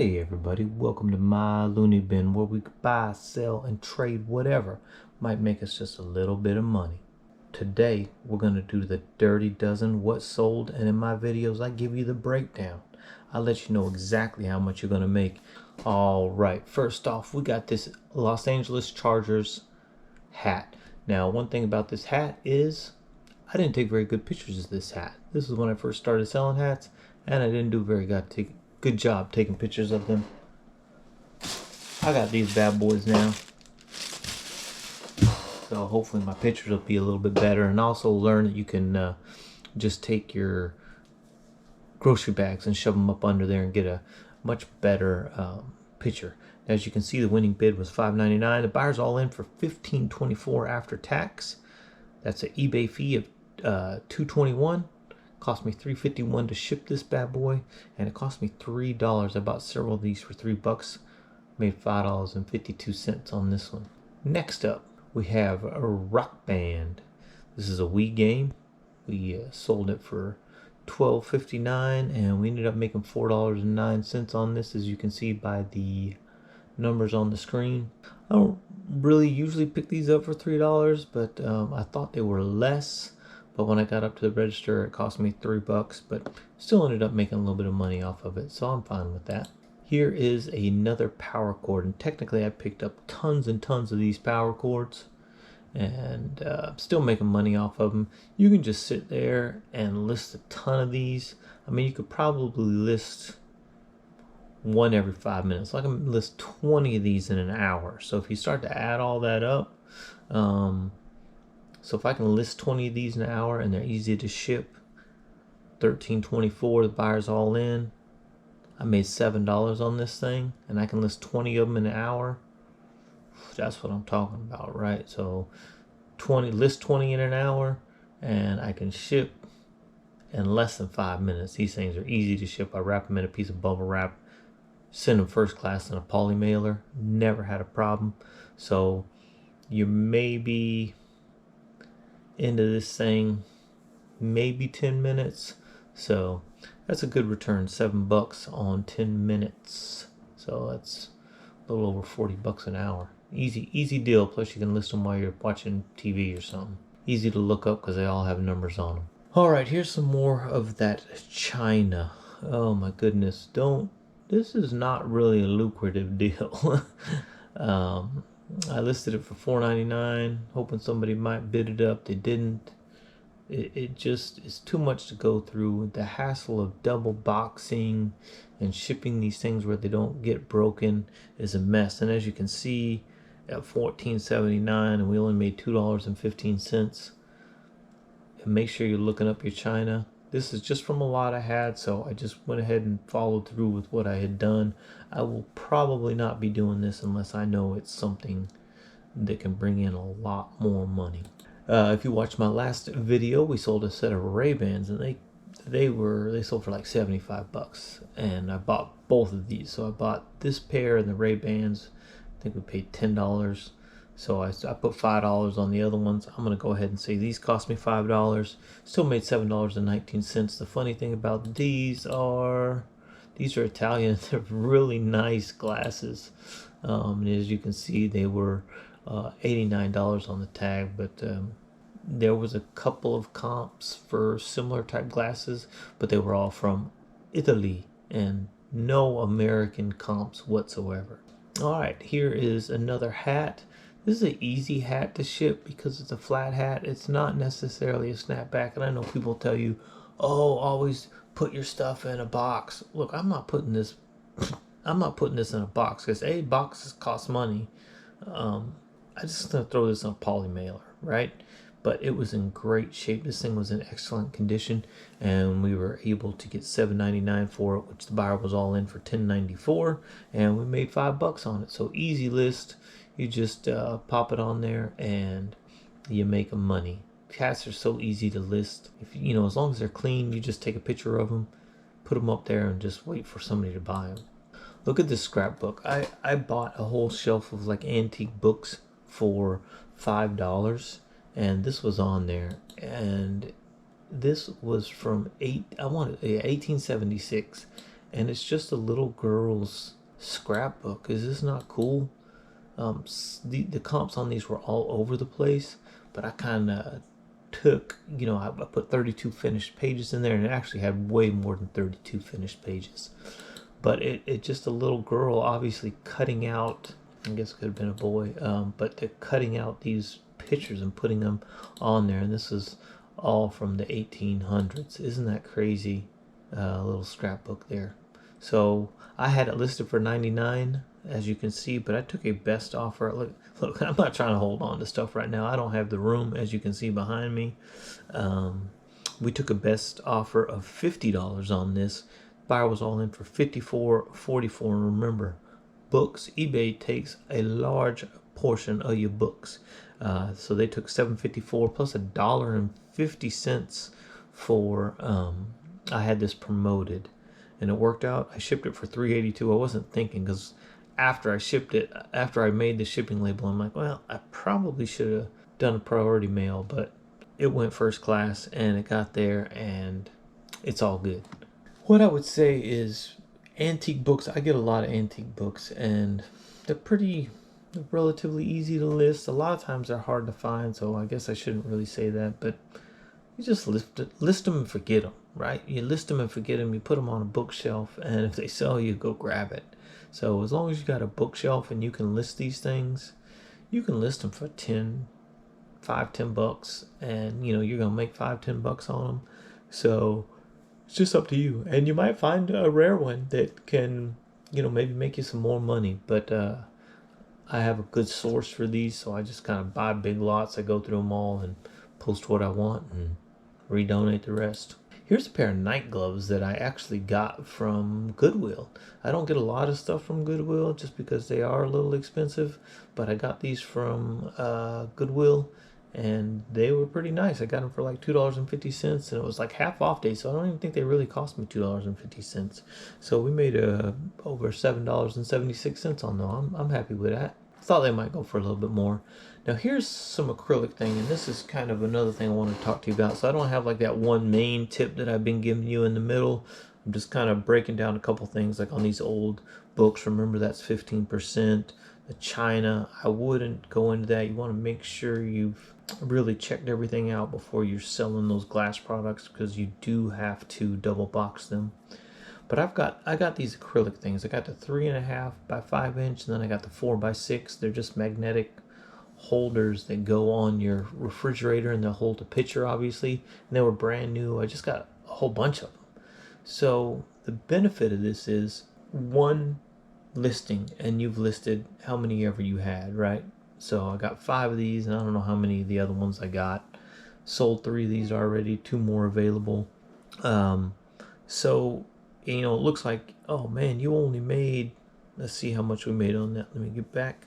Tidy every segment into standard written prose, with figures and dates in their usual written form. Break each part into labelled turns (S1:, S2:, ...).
S1: Hey everybody, welcome to my Looney bin where we buy, sell, and trade whatever might make us just a little bit of money. Today we're going to do the dirty dozen, what sold, and in my videos I give you the breakdown. I let you know exactly how much you're going to make. Alright, first off we got this Los Angeles Chargers hat. Now one thing about this hat is I didn't take very good pictures of this hat. This is when I first started selling hats and I didn't do very good job taking pictures of them. I got these bad boys now, so hopefully my pictures will be a little bit better, and also learn that you can just take your grocery bags and shove them up under there and get a much better picture. As you can see, the winning bid was $5.99. The buyer's all in for $15.24 after tax. That's an eBay fee of $2.21. Cost me $3.51 to ship this bad boy, and it cost me $3. I bought several of these for $3. Made $5.52 on this one. Next up, we have a Rock Band. This is a Wii Game. We sold it for $12.59, and we ended up making $4.09 on this, as you can see by the numbers on the screen. I don't really usually pick these up for $3, but I thought they were less. But when I got up to the register, it cost me $3, but still ended up making a little bit of money off of it, so I'm fine with that. Here is another power cord, and technically I picked up tons and tons of these power cords, and still making money off of them. You can just sit there and list a ton of these. I mean, you could probably list one every 5 minutes. I can list 20 of these in an hour. So if you start to add all that up, so if I can list 20 of these an hour and they're easy to ship, $13.24, the buyer's all in. I made $7 on this thing, and I can list 20 of them in an hour. That's what I'm talking about, right? So list 20 in an hour, and I can ship in less than 5 minutes. These things are easy to ship. I wrap them in a piece of bubble wrap, send them first class in a poly mailer. Never had a problem. So you may be into this thing maybe 10 minutes, so that's a good return. $7 on 10 minutes, so that's a little over $40 an hour. Easy deal. Plus you can list them while you're watching TV or something. Easy to look up because they all have numbers on them. All right, here's some more of that China. Oh my goodness, this is not really a lucrative deal. I listed it for $4.99, hoping somebody might bid it up. They didn't. It just is too much to go through. The hassle of double boxing and shipping these things where they don't get broken is a mess. And as you can see, at $14.79, and we only made $2.15. And make sure you're looking up your China. This is just from a lot I had, so I just went ahead and followed through with what I had done. I will probably not be doing this unless I know it's something that can bring in a lot more money. If you watched my last video, we sold a set of Ray-Bans, and they sold for like $75, and I bought both of these. So I bought this pair and the Ray-Bans. I think we paid $10. So I put $5 on the other ones. I'm going to go ahead and say these cost me $5. Still made $7.19. The funny thing about these are Italian. They're really nice glasses. And as you can see, they were $89 on the tag. But there was a couple of comps for similar type glasses, but they were all from Italy and no American comps whatsoever. All right, here is another hat. This is an easy hat to ship because it's a flat hat. It's not necessarily a snapback. And I know people tell you, oh, always put your stuff in a box. Look, I'm not putting this in a box because boxes cost money. I just gonna throw this in a poly mailer, right? But it was in great shape. This thing was in excellent condition, and we were able to get $7.99 for it, which the buyer was all in for $10.94, and we made $5 on it. So easy list. You just pop it on there and you make money. Hats are so easy to list. If as long as they're clean, you just take a picture of them, put them up there, and just wait for somebody to buy them. Look at this scrapbook. I bought a whole shelf of like antique books for $5, and this was on there, and this was from 1876, and it's just a little girl's scrapbook. Is this not cool? The comps on these were all over the place, but I kind of took, I put 32 finished pages in there, and it actually had way more than 32 finished pages. But it just a little girl obviously cutting out, I guess it could have been a boy, but they're cutting out these pictures and putting them on there, and this is all from the 1800s. Isn't that crazy? Little scrapbook there. So I had it listed for 99, as you can see, but I took a best offer. Look, I'm not trying to hold on to stuff right now. I don't have the room, as you can see behind me. We took a best offer of $50 on this. Buyer was all in for $54.44. And remember, books, eBay takes a large portion of your books. So they took $7.54 plus $1.50 for I had this promoted, and it worked out. I shipped it for $3.82. I wasn't thinking, because after I shipped it, after I made the shipping label, I'm like, well, I probably should have done a priority mail, but it went first class and it got there, and it's all good. What I would say is antique books. I get a lot of antique books, and they're relatively easy to list. A lot of times they're hard to find, so I guess I shouldn't really say that, but you just list them and forget them, right? You list them and forget them. You put them on a bookshelf, and if they sell, you go grab it. So as long as you got a bookshelf and you can list these things, you can list them for $10 bucks, and you're gonna make $5-10 on them. So it's just up to you, and you might find a rare one that can maybe make you some more money. But I have a good source for these, so I just kind of buy big lots. I go through them all and post what I want and redonate the rest. Here's a pair of night gloves that I actually got from Goodwill. I don't get a lot of stuff from Goodwill just because they are a little expensive, but I got these from Goodwill, and they were pretty nice. I got them for like $2.50, and it was like half off day, so I don't even think they really cost me $2.50. So we made over $7.76 on them. I'm happy with that. Thought they might go for a little bit more. Now here's some acrylic thing, and this is kind of another thing I want to talk to you about. So I don't have like that one main tip that I've been giving you in the middle. I'm just kind of breaking down a couple things, like on these old books. Remember, that's 15%. The China, I wouldn't go into that. You want to make sure you've really checked everything out before you're selling those glass products, because you do have to double box them. But I got these acrylic things. I got the 3.5 by 5 inch, and then I got the 4 by 6. They're just magnetic holders that go on your refrigerator, and they'll hold the pitcher, obviously. And they were brand new. I just got a whole bunch of them. So the benefit of this is one listing, and you've listed how many ever you had, right? So I got 5 of these, and I don't know how many of the other ones I got. Sold 3 of these already, 2 more available. So it looks like, oh man, you only made, let's see how much we made on that. Let me get back.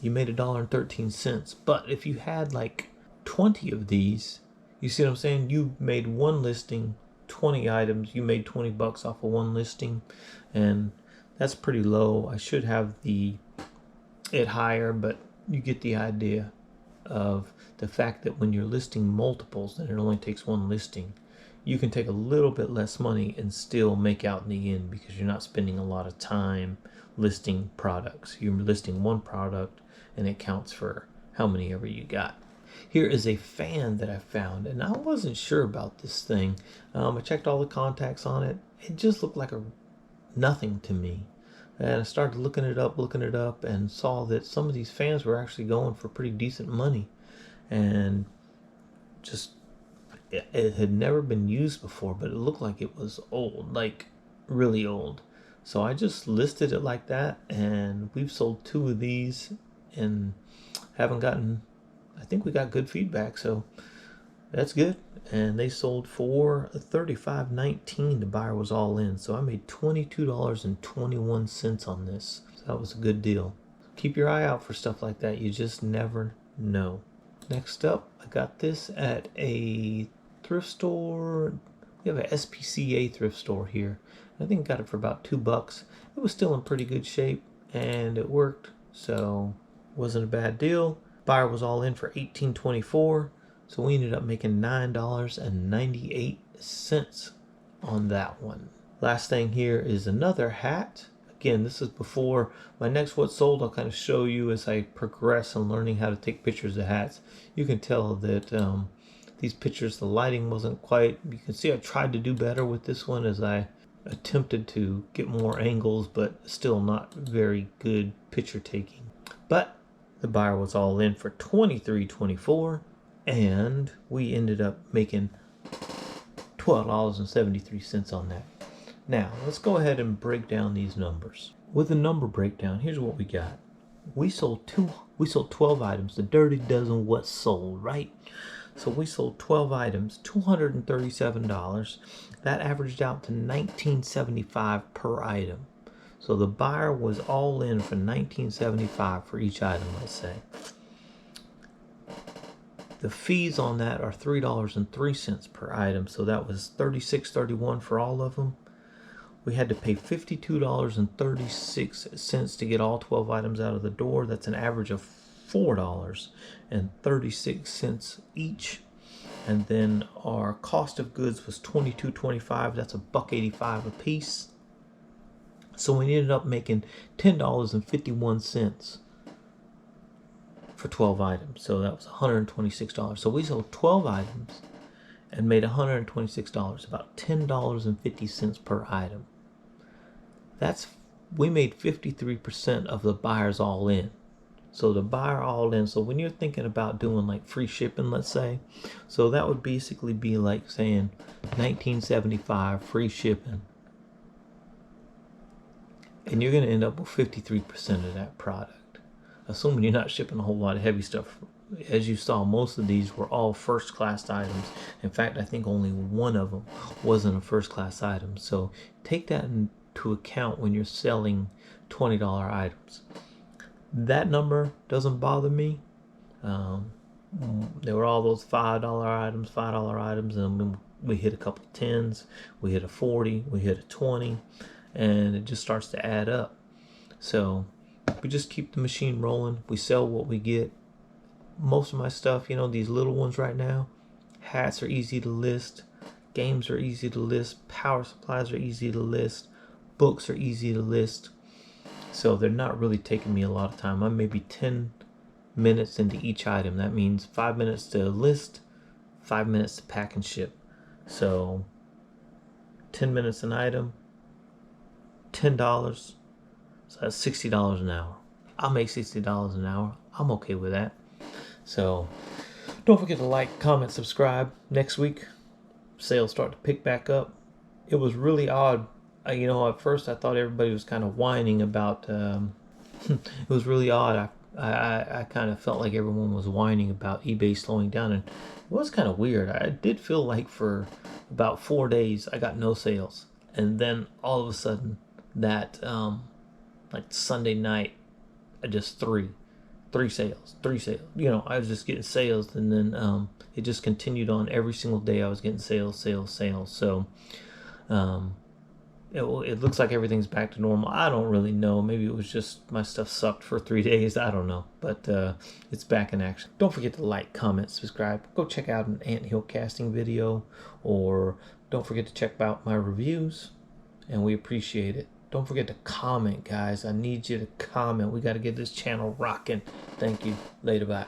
S1: You made $1.13. But if you had like 20 of these, you see what I'm saying? You made one listing, 20 items. You made $20 off of one listing, and that's pretty low. I should have it higher, but you get the idea of the fact that when you're listing multiples, and it only takes one listing, you can take a little bit less money and still make out in the end, because you're not spending a lot of time listing products. You're listing one product, and it counts for how many ever you got. Here is a fan that I found, and I wasn't sure about this thing. I checked all the contacts on it. It just looked like nothing to me. And I started looking it up, and saw that some of these fans were actually going for pretty decent money. And just, it had never been used before, but it looked like it was old, like really old. So I just listed it like that, and we've sold 2 of these, and I think we got good feedback, so that's good. And they sold for $35.19. The buyer was all in, so I made $22.21 on this. So that was a good deal. Keep your eye out for stuff like that. You just never know. Next up, I got this at a thrift store. We have a SPCA thrift store here. I think I got it for about $2. It was still in pretty good shape, and it worked, so wasn't a bad deal. Buyer was all in for $18.24, so we ended up making $9.98 on that one. Last thing here is another hat. Again, this is before my next What Sold. I'll kind of show you as I progress in learning how to take pictures of hats. You can tell that these pictures, the lighting wasn't quite, you can see I tried to do better with this one as I attempted to get more angles, but still not very good picture taking. But the buyer was all in for $23.24, and we ended up making $12.73 on that. Now, let's go ahead and break down these numbers. With the number breakdown, here's what we got. We sold 12 items, the dirty dozen what sold, right? So we sold 12 items, $237. That averaged out to $19.75 per item. So the buyer was all in for $19.75 for each item, let's say. The fees on that are $3.03 per item, so that was $36.31 for all of them. We had to pay $52.36 to get all 12 items out of the door. That's an average of $4.36 each. And then our cost of goods was $22.25. That's $1.85 a piece. So we ended up making $10.51 for 12 items. So that was $126. So we sold 12 items and made $126, about $10.50 per item. We made 53% of the buyers all in. So the buyer all in. So when you're thinking about doing like free shipping, let's say, so that would basically be like saying $19.75 free shipping. And you're going to end up with 53% of that product, assuming you're not shipping a whole lot of heavy stuff. As you saw, most of these were all first-class items. In fact, I think only one of them wasn't a first-class item. So take that into account when you're selling $20 items. That number doesn't bother me. There were all those $5 items, and we hit a couple of 10s, we hit a 40, we hit a 20, and it just starts to add up. So we just keep the machine rolling. We sell what we get. Most of my stuff, these little ones right now, hats are easy to list, games are easy to list, power supplies are easy to list, books are easy to list. So they're not really taking me a lot of time. I'm maybe 10 minutes into each item. That means 5 minutes to list, 5 minutes to pack and ship. So 10 minutes an item, $10. So that's $60 an hour. I'll make $60 an hour. I'm okay with that. So don't forget to like, comment, subscribe. Next week, sales start to pick back up. It was really odd. At first I thought everybody was kind of whining about, it was really odd. I kind of felt like everyone was whining about eBay slowing down, and it was kind of weird. I did feel like for about 4 days I got no sales, and then all of a sudden that like Sunday night, I just three sales. I was just getting sales, and then it just continued on every single day. I was getting sales. So it looks like everything's back to normal. I don't really know. Maybe it was just my stuff sucked for 3 days. I don't know. But it's back in action. Don't forget to like, comment, subscribe. Go check out an anthill casting video, or don't forget to check out my reviews, and we appreciate it. Don't forget to comment, guys. I need you to comment. We got to get this channel rocking. Thank you. Later, bye.